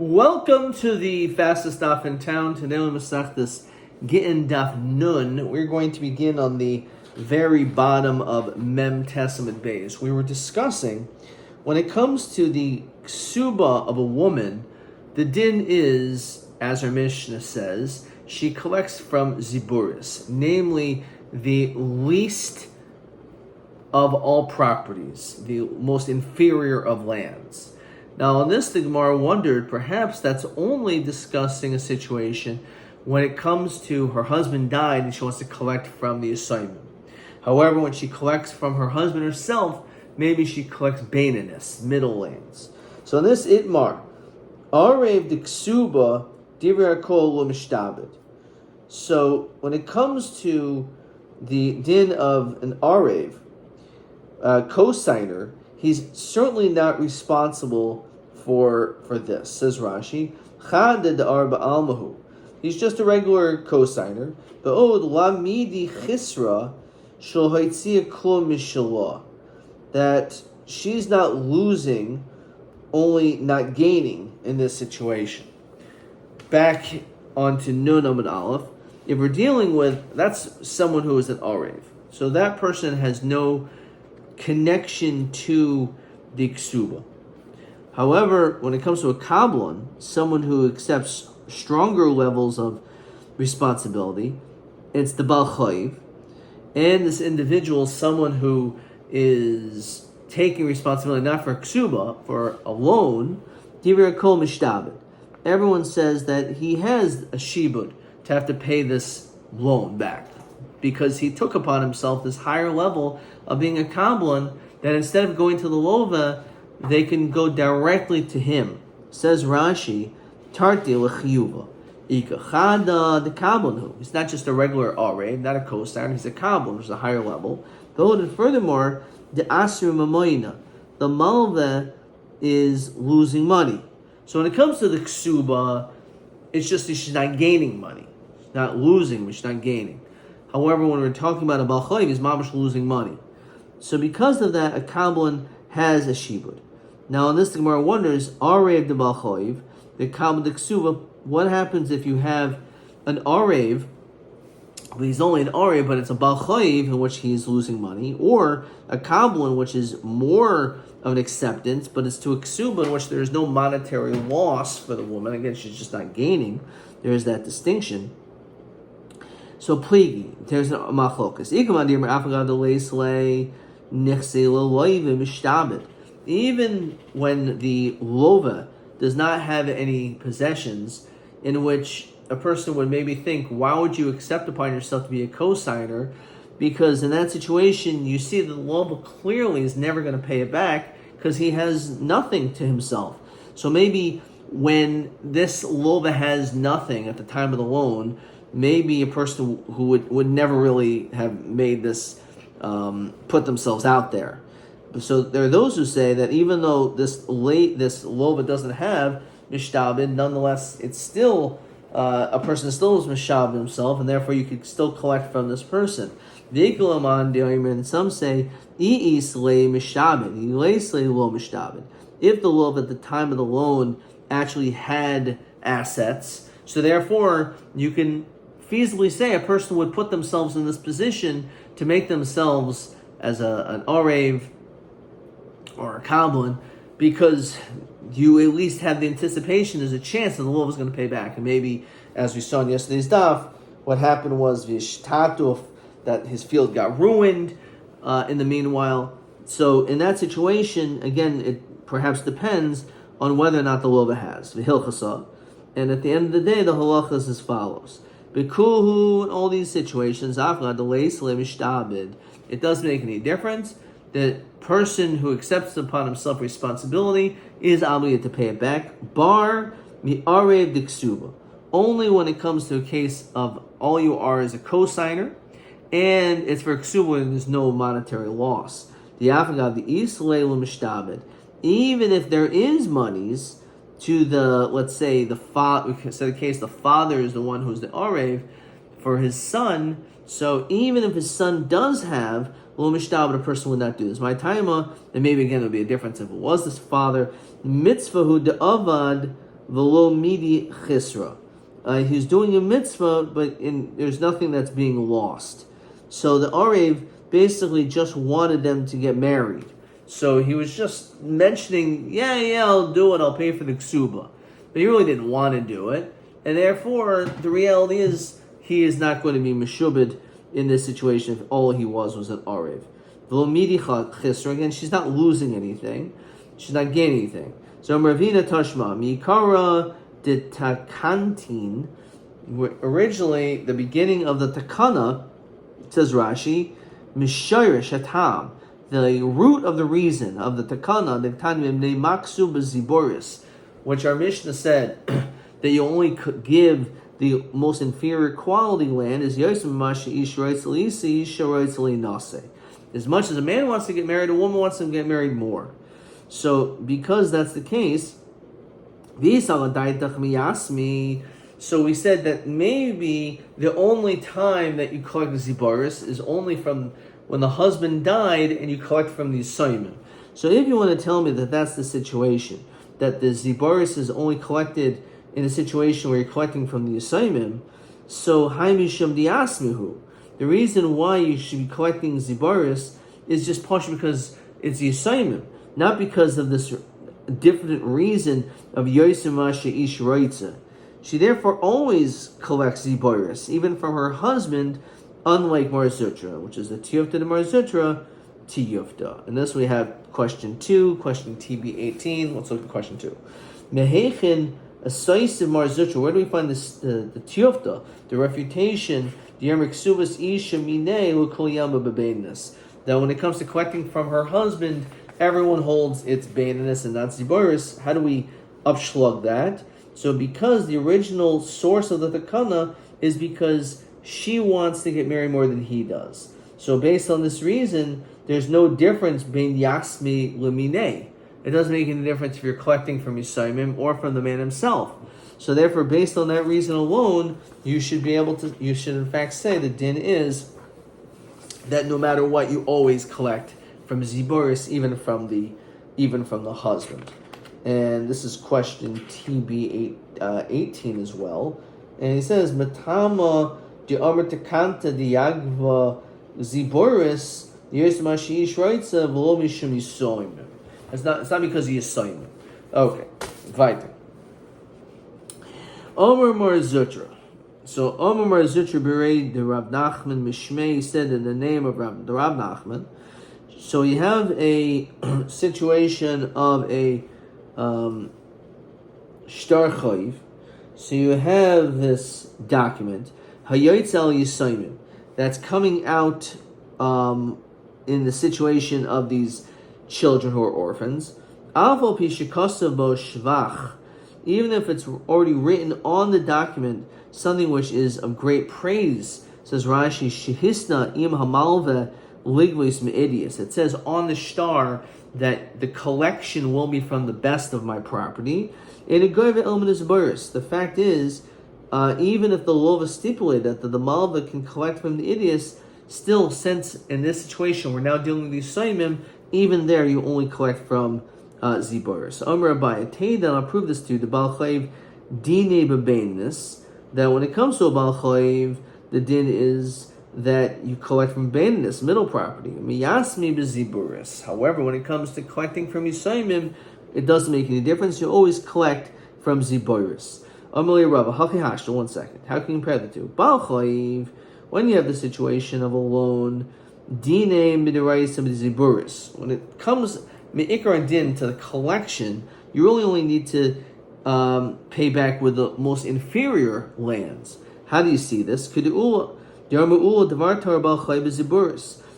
Welcome to the fastest daf in town. Today we Masechtas Gittin daf Nun. We're going to begin on the very bottom of Mem Testament Beis. We were discussing when it comes to the ksuba of a woman, the din is, as our Mishnah says, she collects from ziburis, namely the least of all properties, the most inferior of lands. Now, on this, the Gemara wondered, perhaps that's only discussing a situation when it comes to her husband died and she wants to collect from the assignment. However, when she collects from her husband herself, maybe she collects baininus, middle lands. So in this Itmar, Arev de Ksuba Divrei Kol Lo Mishtabed. So when it comes to the din of an Arev, co-signer, he's certainly not responsible for this, says Rashi. Chaded arba almahu. He's just a regular co-signer. Be'od lamidi chisra shel haitzia klum mishalah. That she's not losing, only not gaining in this situation. Back onto Nun Amud Aleph. If we're dealing with, that's someone who is an Arev. So that person has no connection to the ksuba. However, when it comes to a kablan, someone who accepts stronger levels of responsibility, it's the bal chayiv, and this individual is someone who is taking responsibility not for ksuba, for a loan. Divrei kol mishtabed. Everyone says that he has a shibud to have to pay this loan back, because he took upon himself this higher level of being a kablan, that instead of going to the lova, they can go directly to him. Says Rashi, Tarti l'chiyuva. Ikachada the kablan. He's not just a regular arev, not a co-signer, he's a kablan, which is a higher level. And furthermore, the asur mamoina, the malva is losing money. So when it comes to the ksuba, it's just that she's not gaining money. She's not losing, but she's not gaining. However, when we're talking about a bal chayiv, he's mamash losing money. So because of that, a kablan has a shibud. Now, on this, the Gemara wonders, arev de bal chayiv, the kablan de ksuva, what happens if you have an arev, he's only an arev, but it's a bal chayiv in which he's losing money, or a kablan, which is more of an acceptance, but it's to a ksuba in which there is no monetary loss for the woman. Again, she's just not gaining. There is that distinction. So pligi, there's a machlokas. Even when the lova does not have any possessions, in which a person would maybe think, why would you accept upon yourself to be a co-signer? Because in that situation, you see that the lova clearly is never going to pay it back because he has nothing to himself. So maybe when this lova has nothing at the time of the loan, maybe a person who would never really have made this, put themselves out there. So there are those who say that even though this lova doesn't have mishtabed, nonetheless, it's still, a person still is mishabed himself, and therefore you could still collect from this person. And some say, if the lova at the time of the loan actually had assets, so therefore you can feasibly say a person would put themselves in this position to make themselves as an arev or a kablan, because you at least have the anticipation, there's a chance that the lova is going to pay back. And maybe, as we saw in yesterday's daf, what happened was vishtatu, that his field got ruined in the meanwhile. So in that situation, again, it perhaps depends on whether or not the lova has v'hilchasa. And at the end of the day, the halacha is as follows: Bekuhu, in all these situations, it doesn't make any difference. The person who accepts upon himself responsibility is obligated to pay it back. Bar mi'arev diksuba. Only when it comes to a case of all you are is a co-signer, and it's for ksuba and there's no monetary loss. The afagav the isleilu mishtabed. Even if there is monies to the, let's say the father, we can say the case the father is the one who's the arev for his son. So even if his son does have lo mishtabed, a person would not do this. My taima, and maybe again it would be a difference if it was this father. Mitzvahu de avad v'lo midi chisra. He's doing a mitzvah, but there's nothing that's being lost. So the Arev basically just wanted them to get married. So he was just mentioning, yeah, I'll do it, I'll pay for the ksuba. But he really didn't want to do it. And therefore, the reality is, he is not going to be meshubed in this situation if all he was an Arev. V'lo midi chisra, again, she's not losing anything. She's not gaining anything. So Ravina Tashma, Mikara de Takantin, originally the beginning of the Takana, says Rashi, Mishayrish Hatam, the root of the reason of the Takana, the Tanim Maksu Beziboris, which our Mishnah said that you only could give the most inferior quality land is Yosem Mashi Ish Writes Lisi, Isha Writes Nase. As much as a man wants to get married, a woman wants to get married more. So, because that's the case, so we said that maybe the only time that you collect the zibaris is only from when the husband died and you collect from the Yisayimim. So if you want to tell me that that's the situation, that the zibaris is only collected in a situation where you're collecting from the Yisayimim, so haimisham diasmihu, the reason why you should be collecting zibaris is just partially because it's the Yisayimim, not because of this different reason of Yosem Masha Ish Raitza. She therefore always collects zibaris, even from her husband, unlike Mar Zutra, which is the Tiyufta to Mar Zutra, Tiyufta. And this we have question 2, question TB18. Let's look at question 2. Mehechin Asaisim Mar Zutra. Where do we find this the Tiyufta, the refutation, the Yermik Suvas Isha Mine Lukoyama Bebenis? That when it comes to collecting from her husband, everyone holds its baininess and not zibaris. How do we upshlug that? So because the original source of the takana is because she wants to get married more than he does. So based on this reason, there's no difference between yasmi lemine. It doesn't make any difference if you're collecting from Yisayimim or from the man himself. So therefore, based on that reason alone, you should in fact say the din is that no matter what, you always collect from ziboris, even from the husband. And this is question TB 18 as well. And he says, Matama di Amr Takanta di Yagva Ziboris Yosmashi Shraitza Velo Mishum Yisoim. It's not because he is Yisoim. Okay, weiter. Omer Mar Zutra. So Omer Mar Zutra Berei the Rab Nachman Mishmei said in the name of the Rab Nachman. So you have a situation of a shtar chayiv. So you have this document Hayotz al Yisayimim that's coming out in the situation of these children who are orphans. Aval pi shekasav bo shvach, even if it's already written on the document something which is of great praise, says Rashi, shehisna im hamalve ligvis me'idius. It says on the shtar that the collection will be from the best of my property. The fact is, even if the law stipulated that the malva can collect from the idius, still, since in this situation we're now dealing with the Yisayimim, even there you only collect from Zibur. So Amr Rabbi, then I'll prove this to you, the Baal Chayiv Dine Bebainis, that when it comes to a Baal Chayiv, the din is that you collect from Bainis, middle property. Miyasmi Beziburis. However, when it comes to collecting from Yisayimim, it doesn't make any difference. You always collect from Ziburis. Amalei Rabba, Hakihashta, 1 second. How can you compare the two? Baal Chayiv, when you have the situation of a loan, Dine Midirais Ziburis. When it comes Me'ikar and Din to the collection, you really only need to pay back with the most inferior lands. How do you see this?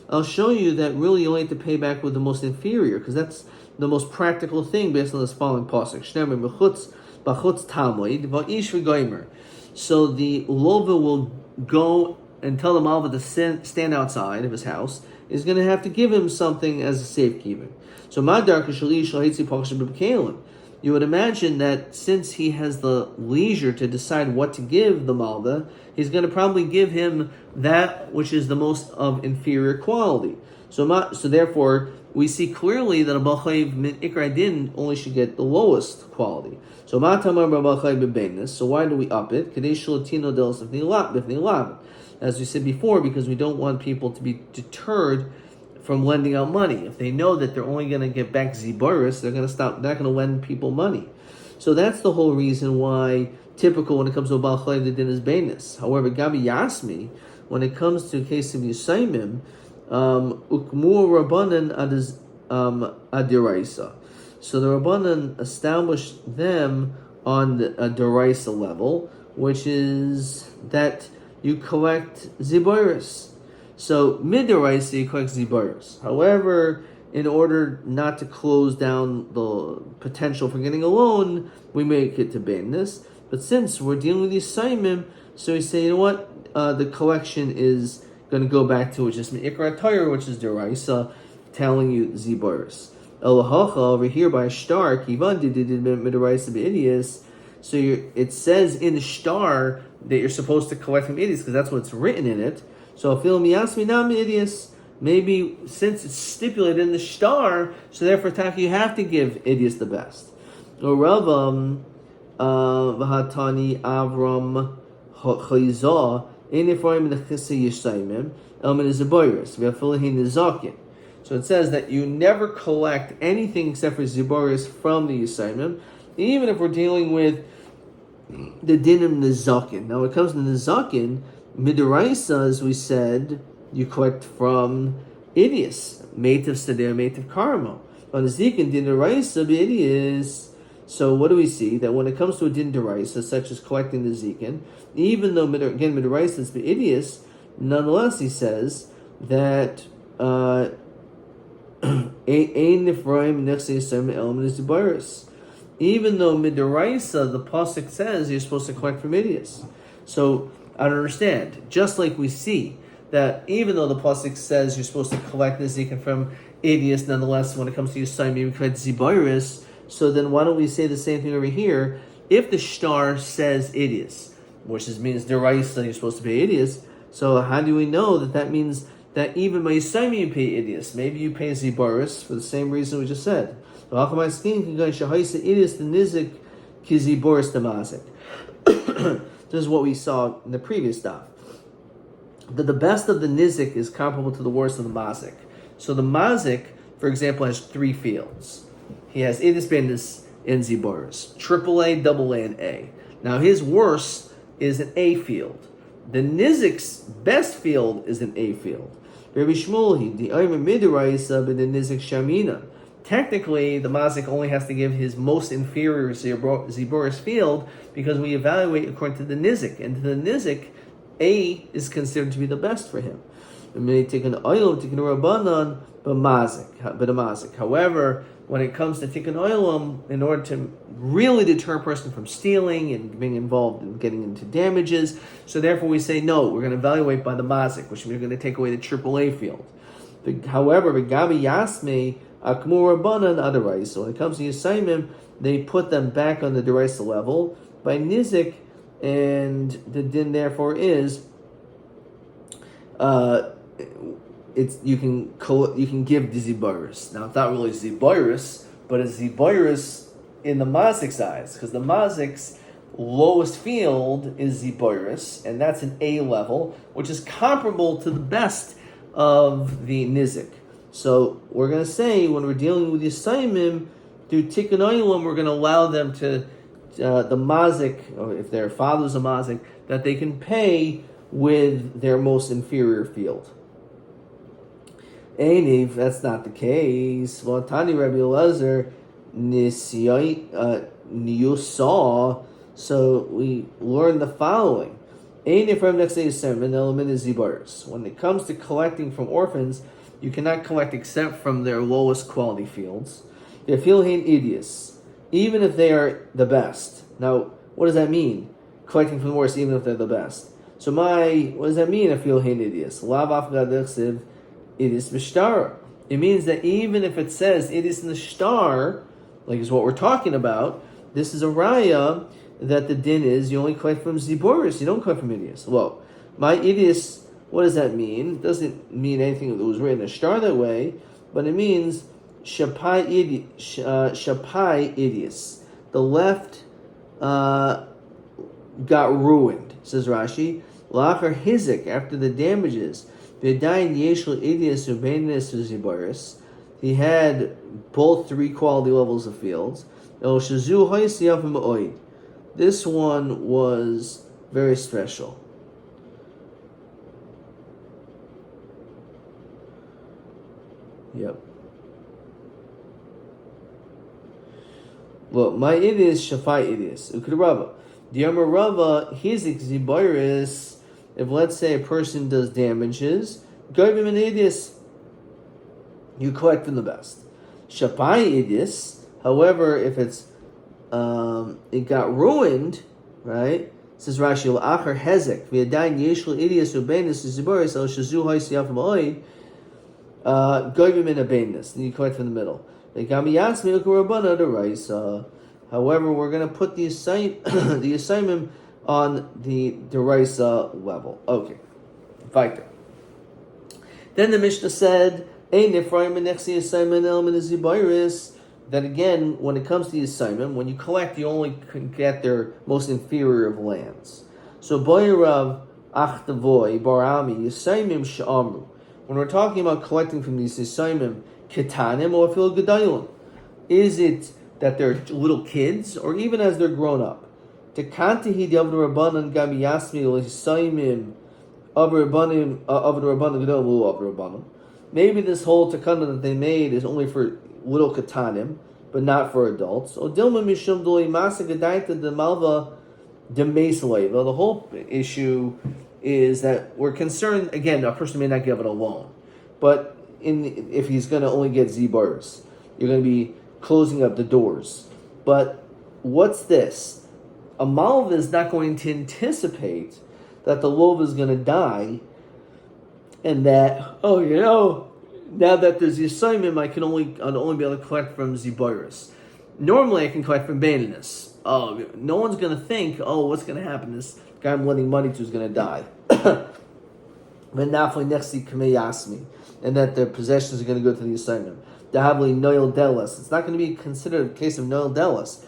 I'll show you that really you only have to pay back with the most inferior, because that's the most practical thing based on this following pasuk. So the lova will go and tell the malva to stand outside of his house. Is going to have to give him something as a safekeeping. So you would imagine that since he has the leisure to decide what to give the malva, he's going to probably give him that which is the most of inferior quality. So therefore, we see clearly that a balchayv min ikra din only should get the lowest quality. So so why do we up it? As we said before, because we don't want people to be deterred from lending out money. If they know that they're only going to get back ziboris, they're going to stop. They're not going to lend people money. So that's the whole reason why typical when it comes to a balchayv the din is beinus. However, gabi yasmi, when it comes to a case of yisaimim, ukmu rabbanan adiraisa. So the rabbanan established them on a deraisa level, which is that you collect ziboris. So mid-deraisa you collect ziboris. However, in order not to close down the potential for getting a loan, we make it to beinus. But since we're dealing with these saimim, so we say, you know what, the collection is going to go back to which is ikra tayr, which is deraisa, telling you ziboris. Elahacha over here by a star, kivan did midaraisa b'idius. So it says in the star that you're supposed to collect from idius because that's what's written in it. So fil miyasmi nam idius. Maybe since it's stipulated in the star, so therefore taki you have to give idius the best. Or Ravam v'hatani Avram chayzah in Ephraim the chisa yishayimim elmin is a boyrus v'afilahin nizakin. So it says that you never collect anything except for ziboris from the Yisayimim, even if we're dealing with the dinim nizakin. Now, when it comes to nizakin, midaraisa, as we said, you collect from idius, meitiv seder, meitiv karmo. On the zikin, din deraisa b'idius. So what do we see? That when it comes to a din deraisa, such as collecting the zikin, even though, again, midaraisa is b'idius, nonetheless, he says that even though midaraisa, the pasuk says you're supposed to collect from idius. So I don't understand. Just like we see that even though the pasuk says you're supposed to collect the zikin from idius, nonetheless, when it comes to Yisayim, you collect ziboris. So then why don't we say the same thing over here? If the star says idius, which means deraisa, you're supposed to pay idius. So how do we know that means that even by Yisayim you pay idius? Maybe you pay ziboris for the same reason we just said. This is what we saw in the previous daf. That the best of the nizik is comparable to the worst of the mazik. So the mazik, for example, has 3 fields. He has idius, beinus, and ziboris. AAA, AA, and A. Now his worst is an A field. The nizik's best field is an A field. Rabbi Shmuel, the Ayman Midaraisa, but the Nizik Shamina. Technically, the mazik only has to give his most inferior ziboris field because we evaluate according to the nizik, and to the nizik, A is considered to be the best for him. And may take an oil, take an rabbanon, but a mazik. However, when it comes to tikkun oilam, in order to really deter a person from stealing and being involved in getting into damages, so therefore we say no, we're going to evaluate by the mazik, which means we're going to take away the AAA field. However, gabi yasme akmur rabbanan otherwise. So when it comes to Yisayimim, they put them back on the deraisa level by nizik, and the din therefore is you can give the ziboris. Now it's not really ziboris, but it's ziboris in the mazik's eyes, because the mazik's lowest field is ziboris, and that's an A level, which is comparable to the best of the nizik. So we're going to say when we're dealing with Yisayimim through tikkun oilam, we're going to allow them to the mazik, or if their father's a mazik, that they can pay with their most inferior field. And if that's not the case, well, Tani Rabbi Elazar niyusah. So we learn the following: when it comes to collecting from orphans, you cannot collect except from their lowest quality fields. Even if they are the best. Now, what does that mean? Collecting from the worst, even if they're the best. So what does that mean? It means that even if it says it is in the star, like is what we're talking about, this is a raya that the din is you only collect from ziboris, you don't collect from idius. Well, my idius, What does that mean? It doesn't mean anything that was written in a star that way, but it means shapai idios. The left got ruined, says Rashi. Lachar hizik, after the damages, v'dayin yeshul idios ubenis uzibaris. He had both 3 quality levels of fields. This one was very special. Yep. Well, my idios shafai idios. Ukrava. The Amar Rava hizik zibaris. If let's say a person does damages, goyim an idios. You collect from the best. Shapai idios. However, if it's it got ruined, right? Says Rashi, "Achar hezek v'yadayin yeshul idios ubenis zibaris el shazu ha'isiyaf ma'oid goyim in a beinus." And you collect from the middle. However, we're going to put the assignment on the deraisa level. Okay, weiter. Then the Mishnah said, that again, when it comes to the assignment, when you collect, you only can get their most inferior of lands. So, Boyerav Achtavoy Barami Yisaimim Sha'amru. When we're talking about collecting from these assignment, Ketanim or Fil Gedalim, is it that they're little kids, or even as they're grown up? Tekantihi Diavd Rabbanan Gami Yasmi Yisaimim of Rabbanim of the Rabbanan Gedalim of Rabbanim. Maybe this whole takana that they made is only for little katanim, but not for adults. The whole issue is that we're concerned, again, a person may not give it a loan, but if he's going to only get zibaris, you're going to be closing up the doors. But what's this? A malva is not going to anticipate that the lova is going to die, and that, now that there's the assignment, I'll only be able to collect from zibaris. Normally, I can collect from baininess. No one's going to think, what's going to happen? This guy I'm lending money to is going to die. And that their possessions are going to go to the assignment. It's not going to be considered a case of noel delas.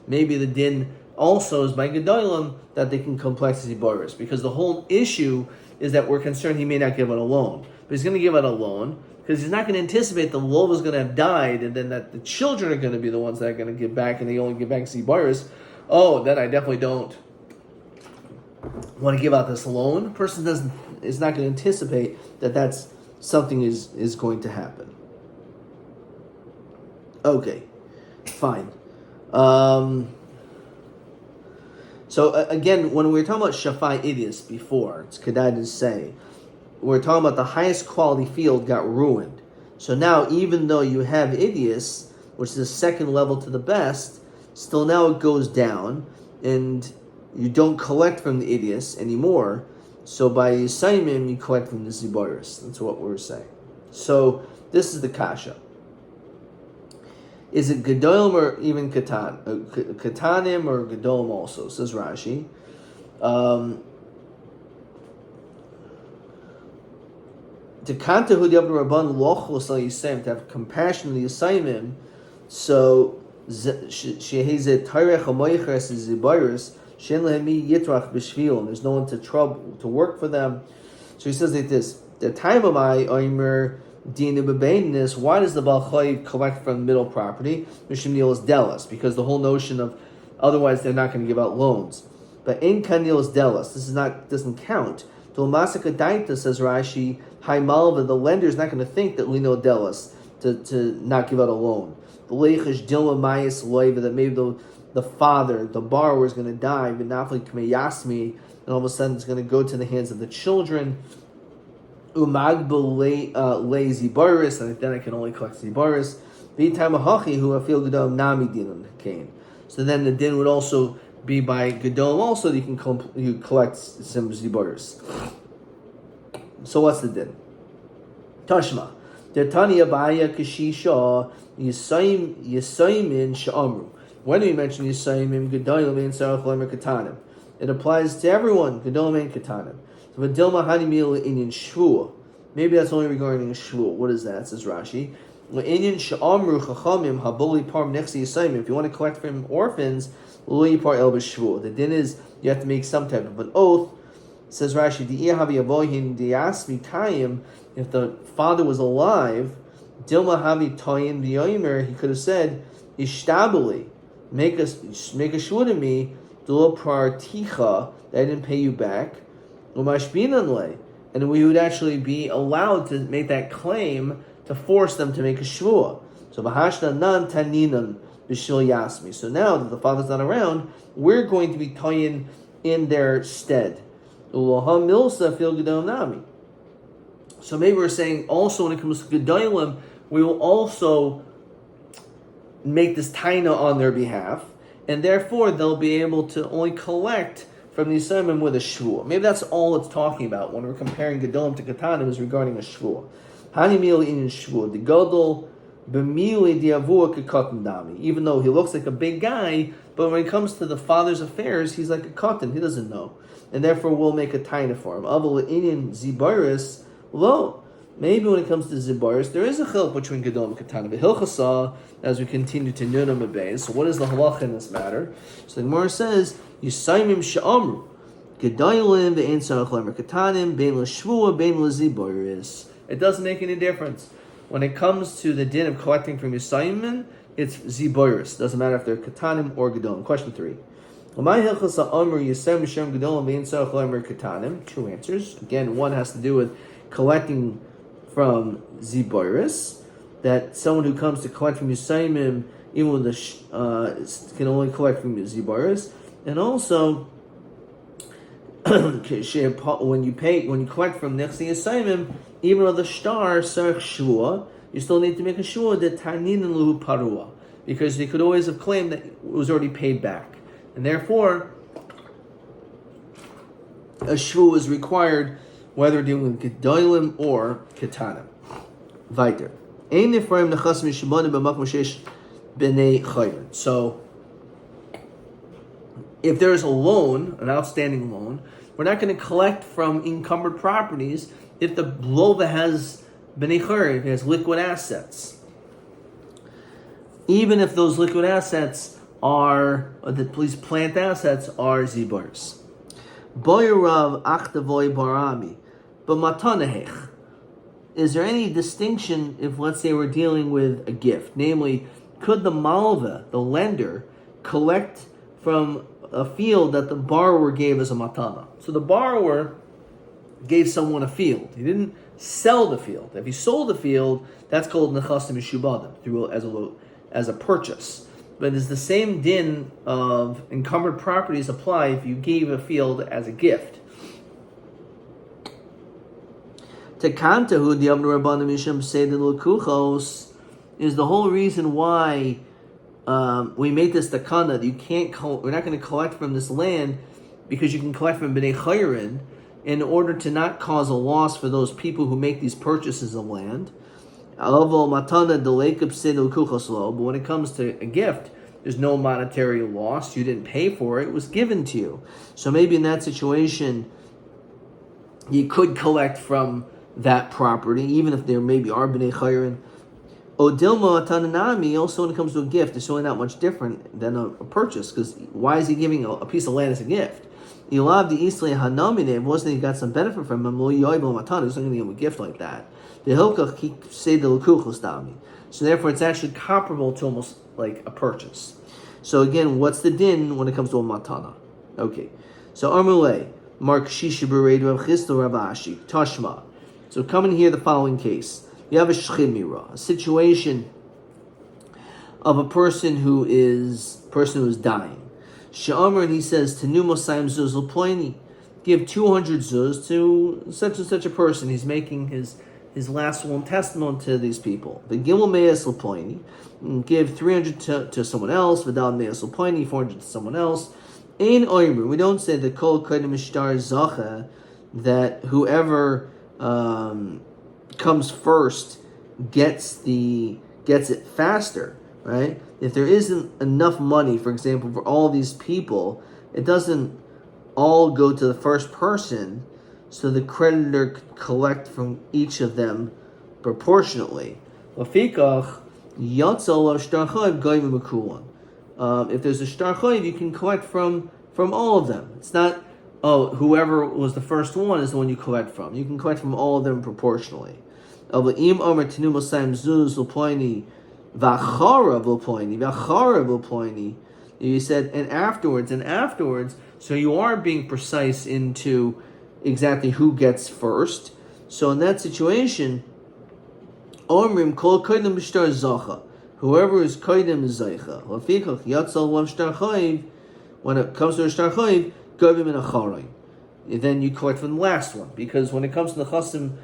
Maybe the din also is by gedolim that they can collect zibaris, because the whole issue is that we're concerned he may not give it a loan. But he's going to give it a loan because he's not going to anticipate the lova is going to have died, and then that the children are going to be the ones that are going to give back, and they only give back zibaris. Then I definitely don't want to give out this loan. The person is not going to anticipate that that's something is going to happen. Okay, fine. So again, when we were talking about shafai idios before, it's kedai to say, we're talking about the highest quality field got ruined. So now, even though you have idios, which is the second level to the best, still now it goes down, and you don't collect from the idios anymore. So by Yisaimim, you collect from the zibaris. That's what we're saying. So this is the kasha. Is it gedolim or even katanim or gedolim also? Says Rashi. To have compassion on the assignment, so there's no one to work for them. So he says like this: the time of my oimer dina bebainis. Why does the Baal Chayiv collect from middle property? Mishim is delas, because the whole notion of otherwise they're not going to give out loans. But in kanil is delas. This doesn't count. Tulmasaka daita, says Rashi, high malva, the lender is not going to think that lino delas to not give out a loan. The leichish dilma mayas loiva, that maybe the father, the borrower, is going to die, but nafli kmeyasmi, and all of a sudden it's going to go to the hands of the children. Umagbo lazy baris, and then I can only collect zibaris. V'itamahachi who I feel gedom nami dinan kain. So then the din would also be by gedom also that you collect some zibaris. So what's the din? Tashma. Dertani abaya kashisha yisaimin sha'amru. When we mention yisaimin gedolim and sarach lemer katanim, it applies to everyone gedolim and katanim. So V'dilma hanimil inyan shvua. Maybe that's only regarding a shvua. What is that? Says Rashi. Inyan she'amru chachamim haboli parm nechsi yisayim. If you want to collect from orphans, lo yipar el b'shvua. The din is you have to make some type of an oath. Says Rashi, if the father was alive, Dilma Havi Toyin the Yomer, he could have said, Ishtabali, make a shvua to me, Dula Ticha, that I didn't pay you back, Umashbinanle, and we would actually be allowed to make that claim to force them to make a shvua. So Bahashna Nan Taninan Bishil Yasmi. So now that the father's not around, we're going to be Toyin in their stead. So maybe we're saying also when it comes to Gedolim, we will also make this taina on their behalf, and therefore they'll be able to only collect from the Yisraelim with a shvua. Maybe that's all it's talking about when we're comparing Gedolim to Katanim is regarding a shvua. Hanimil in shvua. The Godol b'mili diavua kekatan dami. Even though he looks like a big guy, but when it comes to the father's affairs, he's like a katan. He doesn't know. And therefore we'll make a taina for him. Aval inyan zibaris lo. Maybe when it comes to zibaris, there is a chiluk between Gedolim and Katanim. But Hilchasa, as we continue to Nunam Abayz. So what is the halacha in this matter? So the Gemara says, Yisaimim she'amru Gedolim ve'en sarach lemer Katanim bein l'shvua bein l'zibaris. It doesn't make any difference. When it comes to the din of collecting from Yisayim, it's zibaris. Doesn't matter if they're Katanim or Gedolim. Question 3. Two answers. Again, one has to do with collecting from Zibaris, that someone who comes to collect from Yisayim, even with the can only collect from Zibaris, and also when you collect from Nechsi Yisayim, even with the star Sarach Shvua, you still need to make a shvua that Tanin and Luhu Parua, because they could always have claimed that it was already paid back. And therefore, a shvua is required whether dealing with Gedolim or Katanim. Weiter. So, if there is a loan, an outstanding loan, we're not going to collect from encumbered properties if the lova has b'nei chayrim, if it has liquid assets. Even if those liquid assets are, these plant assets are zibars. Boyerav achtavoy barami, but matanahech. Is there any distinction if, let's say, we're dealing with a gift? Namely, could the malva, the lender, collect from a field that the borrower gave as a matana? So the borrower gave someone a field. He didn't sell the field. If he sold the field, that's called nechasim mishubadim, as a purchase. But it's the same din of encumbered properties apply if you gave a field as a gift. Tekantahu diavnu rabbanim misham seidin l'kuchos is the whole reason why we made this takana that you can't. We're not going to collect from this land because you can collect from b'nei chayrin in order to not cause a loss for those people who make these purchases of land. But when it comes to a gift, there's no monetary loss. You didn't pay for it. It was given to you. So maybe in that situation, you could collect from that property, even if there maybe are b'nei chayrin. Odilma tananami, also when it comes to a gift, it's really not much different than a purchase, because why is he giving a piece of land as a gift? Ilav the Islay Hanamine, if wasn't he got some benefit from him, he's not going to give him a gift like that. The Hilkach say the Lukuchos Dami. So therefore it's actually comparable to almost like a purchase. So again, what's the din when it comes to a matana? Okay. So Armule, Mark Shishiburedu of Chisto Rabashi, Tashma. So come in here the following case. You have a shchimira, a situation of a person who is dying. Sha'amar, and he says, Tenu Mosayim Zuz L'Ploini, give 200 zuz to such and such a person. He's making his last will and testament to these people. The Gimel Me'as L'Ploini, give 300 to someone else. V'dal Me'as L'Ploini, 400 to someone else. Ein Oimer, we don't say the Kol Kodim Ishtar Zacha, that whoever comes first gets it faster, right? If there isn't enough money, for example, for all these people, it doesn't all go to the first person, so the creditor could collect from each of them proportionately. Lafikach yatzal shtar chayiv goyim mekulan. If there's a shtar chayiv, you can collect from all of them. It's not, whoever was the first one is the one you collect from. You can collect from all of them proportionally. You said, and afterwards, so you are being precise into exactly who gets first. So in that situation, Omrim kol koydem b'shtar zacha. Whoever is koydem is zaycha. Lafikach yatzal lav shtar chayiv. When it comes to a shtar chayiv, govim in a charay. Then you collect from the last one, because when it comes to the chasim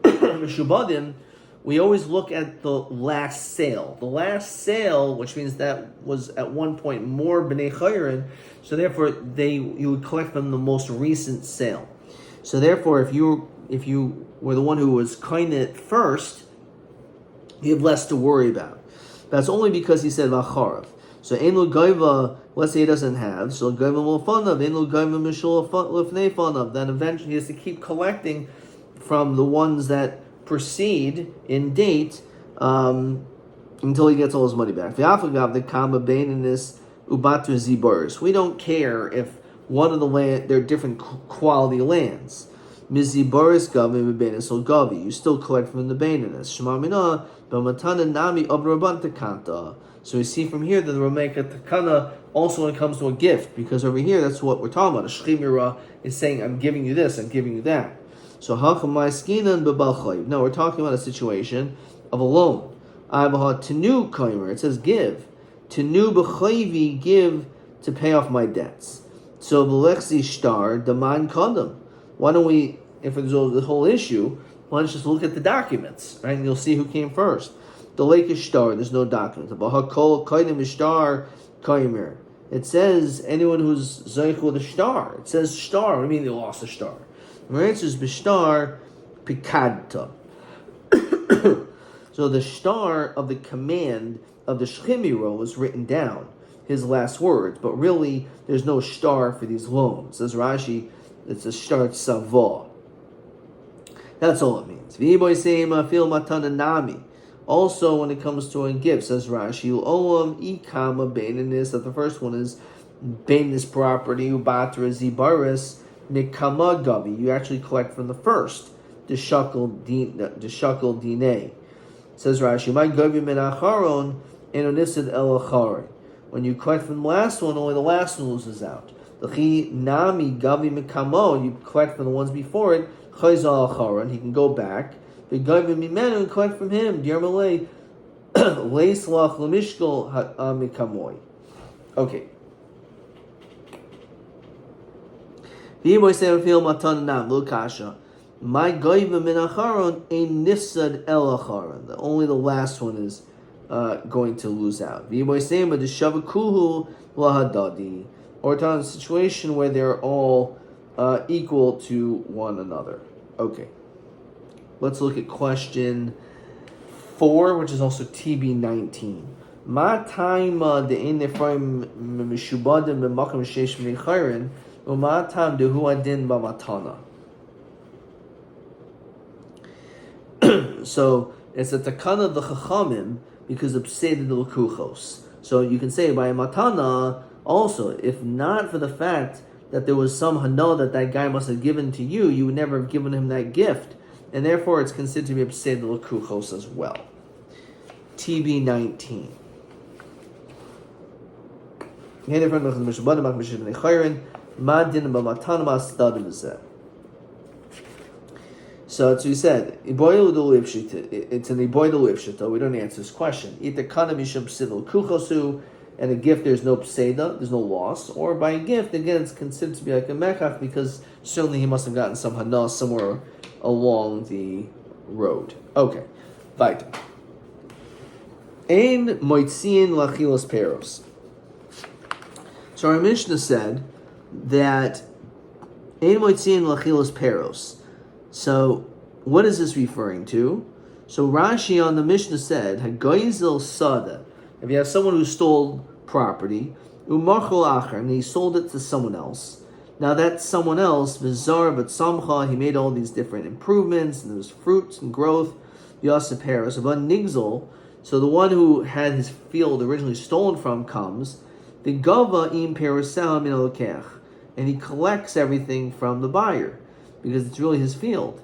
mishubadim, we always look at the last sale. The last sale, which means that was at one point more b'nei chayrin, so therefore you would collect from the most recent sale. So therefore, if you were the one who was koine first, you have less to worry about. That's only because he said v'acharav. So ein gaiva, let's say he doesn't have, so gaiva l'fanav, ein gaiva mishul l'fnei fanav. Then eventually he has to keep collecting from the ones that precede in date until he gets all his money back. V'afagav the kama beininus ubatu ziboris. We don't care if one of the land, they're different quality lands. Miziboris gavi beininus or gavi. You still collect from the beininus. Shema mina b'matana nami abraban tekanta. So we see from here that the Rameka Takana also when it comes to a gift, because over here that's what we're talking about. A Shchimira is saying, I'm giving you this, I'm giving you that. So Hachamai Skinan B'Balchayiv. No, we're talking about a situation of a loan. Abaha Tenu Kaimer. It says give. Tenu B'Chayivi, give to pay off my debts. So B'Lechzi Shtar Daman Kodam. Why don't we, if there's the whole issue, why don't you just look at the documents, right? And you'll see who came first. The lake is star, there's no document. It says anyone who's zeich with a star. It says star. What do you mean they lost a star? The answer is b'star pikadta. So the star of the command of the shchimiro was written down, his last words, but really there's no star for these loans. Says Rashi, it's a star tzavah. That's all it means. V'yiboy seima fil matana nami. Also, when it comes to a gift, says Rashi, olam ikama beininus, that the first one is beininus property, ubatra zibaris, nikama gavi. You actually collect from the first, the shakel dine. Says Rashi, my gavi min acharon, enonisid el achari. When you collect from the last one, only the last one loses out. The chi nami gavi mikamo, you collect from the ones before it, chayzal acharon, he can go back. The Gavim Mimenu and collect from him. Dear Malay, Leislach Lamishkal Mikamoy. Okay. V'yiboy Serafil Matan Nam Lukasha. My Gavim Minacharon a Nifsad El Acharon. Only the last one is going to lose out. V'yiboy Sema the Shavakuhu Lahadadi. Or it's on a situation where they're all equal to one another. Okay. Let's look at question 4, which is also TB19. Ma time de ein nefraim mishubadim b'makam sheish meichayrin u'ma tam dehu adin b'matana. So it's a takana of the chachamim because of pseida de l'kuchos. So you can say by a matana also, if not for the fact that there was some hana that guy must have given to you, you would never have given him that gift. And therefore, it's considered to be a pseida l'kuchos as well. TB19. So as we said, it's an iboidal lipshita. We don't answer this question. Either kana mishum pseida l'kuchosu, and a gift there's no pseida, there's no loss, or by a gift again it's considered to be like a mechach because certainly he must have gotten some hana somewhere along the road. Okay, weiter. Ein moitzin lachilas peros. So our Mishnah said that ein moitzin lachilas peros. So what is this referring to? So Rashi on the Mishnah said hagoizel sada. If you have someone who stole property, umachol acher, and he sold it to someone else, Now that's someone else, Vizar, but Samcha, he made all these different improvements, and there's fruits and growth, Yasaperos, but Nigzel, so the one who had his field originally stolen from comes, the Gava im Perusel min alokech, and he collects everything from the buyer, because it's really his field.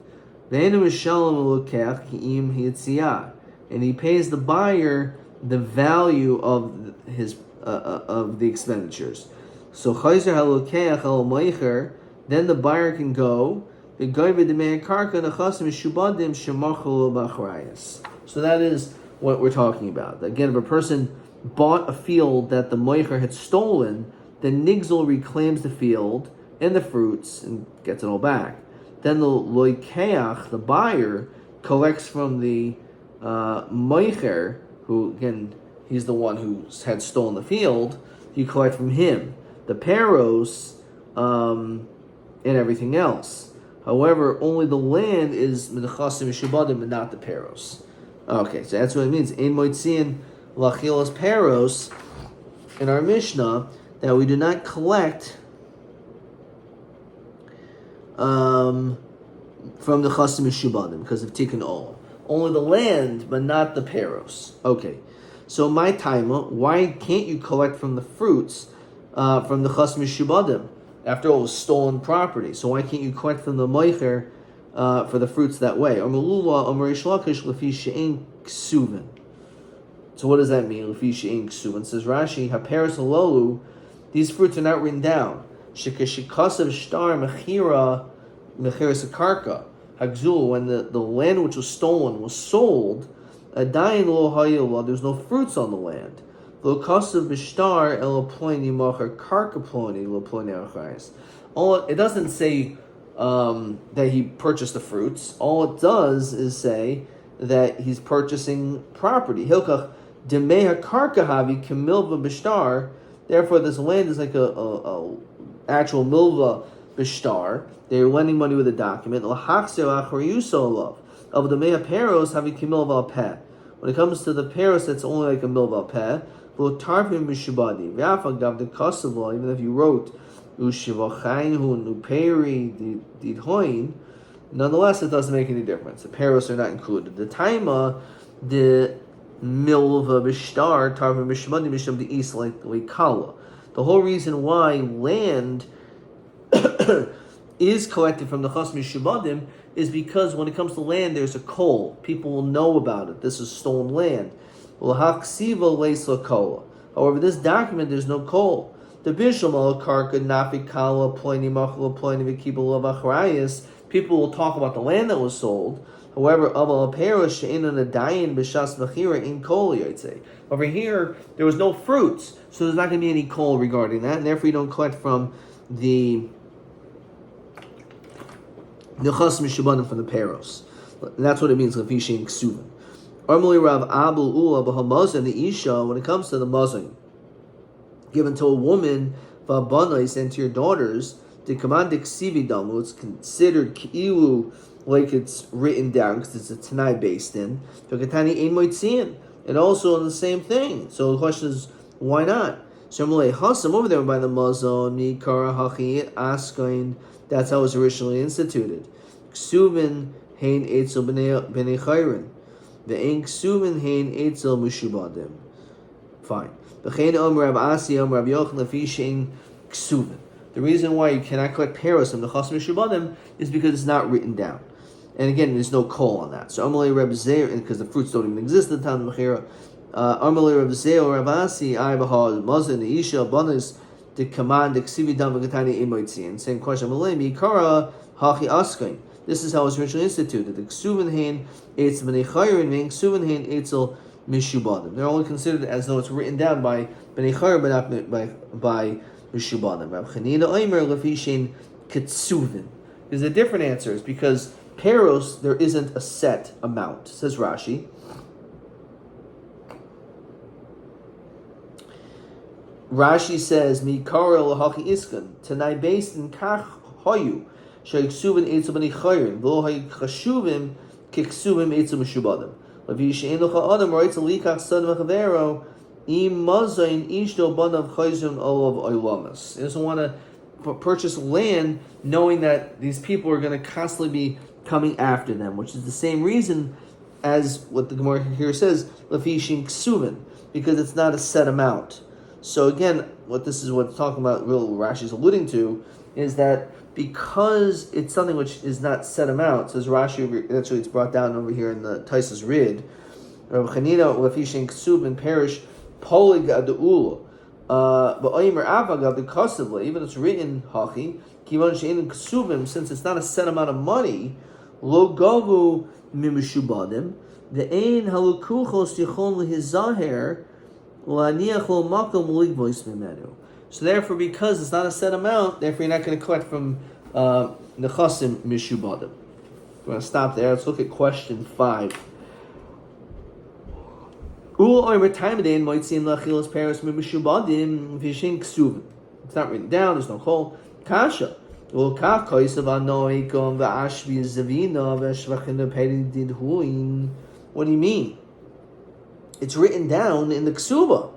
Ve'enu mishalom alokech im hitziyah, and he pays the buyer the value of his of the expenditures. So chayzer halokeach al meicher, then the buyer can go. So that is what we're talking about. Again, if a person bought a field that the meicher had stolen, then Nigzel reclaims the field and the fruits and gets it all back. Then the loikeach, the buyer, collects from the meicher, who again he's the one who had stolen the field. You collect from him the peros and everything else. However, only the land is menachasim mishubadim and not the peros. Okay, so that's what it means. Ein moitziin lachilas peros in our Mishnah, that we do not collect from the chasim mishubadim because of tikkun olam. Only the land, but not the peros. Okay, so my taima, why can't you collect from the fruits from the chasim mishubadim? After all, it was stolen property. So why can't you collect from the meicher for the fruits that way? So what does that mean? Says Rashi, haperes halolu, these fruits are not written down. Shekashikasav shtar mechira mechiras akarka hagzul, when the land which was stolen was sold, adayin lo hayil, there's no fruits on the land. All it doesn't say that he purchased the fruits. All it does is say that he's purchasing property. Therefore, this land is like a actual milva bishtar. They're lending money with a document. When it comes to the peros, that's only like a milva peh. Even if you wrote nonetheless it doesn't make any difference. The peros are not included. The taima, the milva bishtar tarvim mishmadi misham the east like kala. The whole reason why land is collected from the chas mishubadim is because when it comes to land, there's a coal. People will know about it. This is stolen land. However, this document, there's no coal. The people will talk about the land that was sold. However, over here, there was no fruits, so there's not going to be any coal regarding that, and therefore you don't collect from the chas mishubadim from the peros. And that's what it means, lefishin ksuvin. Normally, Rav Abul Ula b'hamazon, the isha, when it comes to the mazon given to a woman, v'abanais, and to your daughters, the command ksividamu, it's considered ki'ilu, like it's written down because it's a tanai based in. V'katani ein moitziin, and also in the same thing. So the question is, why not? So Hasam over there by the mazon mikara hachi askain. That's how it was originally instituted. Ksuvin hein etzel b'nei chayrin. The ink suven hein etzel mushubadim. Fine. The reason why you cannot collect peros from the chas mishubadim is because it's not written down, and again, there's no coal on that. So Amalei Reb Zeir, because the fruits don't even exist at the time of Mechira. Amalei Reb Zeir Reb Asi I behad mazon the isha abanis the command the ksividam v'gatani imoitzian. Same question. Amalei mikara hachi askain. This is how it was originally instituted. The ksuvin hein etzel b'nei chayrin, meaning ksuvin hein etzel mishubadim. They're only considered as though it's written down by b'nei chayrin, but not by mishubadim. Rab Chanina Omer lefishin ketsuvin. There's a different answer. It's because peros there isn't a set amount. Says Rashi. Rashi says mikara lahachi iskan tanai based in kach hoyu. Sheksuvin etzel b'nei chayrin v'lo haychashuvim kiksuvim etzel mishubadim. Levi she'en locha adam writes a likach son mechavero im mazayin ishto banav chayzun olav oilamas. He doesn't want to purchase land knowing that these people are going to constantly be coming after them, which is the same reason as what the Gemara here says, Lafishin Ksuvin, because it's not a set amount. So again, what this is what's talking about, real Rashi's alluding to, is that because it's something which is not set amount, says Rashi, actually it's brought down over here in the Taisa's Rid, Rav Chanina Lafishin Ksuvin Parish Polig Adu'ula. But because of it, even it's written Hachi, Kivan Shein Ksuvim, since it's not a set amount of money, Lo Gavu Mimishubadim, the Ein Halukuchos Yichon Lihizaher, Laniach Lo Makom Ligvois Mimenu. So therefore, because it's not a set amount, therefore you're not going to collect from Nechasim Mishubadim. We're going to stop there. Let's look at question 5. It's not written down, there's no call. Kasha. What do you mean? It's written down in the ksuba.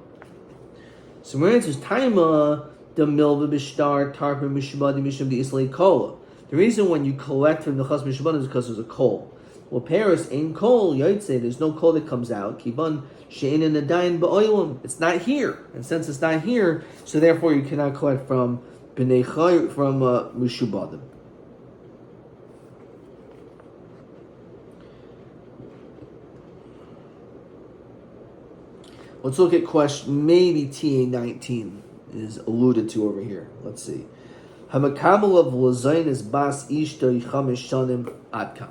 So where it says Taima the milva bishtar tarpa mishubadi mishum the islay kola. The reason when you collect from the chas mishubadi is because there's a coal. Well, Paris ain't coal. Yaitse, there's no coal that comes out. Kiban shein in the dain ba'olim. It's not here, and since it's not here, so therefore you cannot collect from b'nei chay from mishubadim. Let's look at question. Maybe TA19 is alluded to over here. Let's see. Hamakabel of lazain is bas ishta yichamish shanim adkan.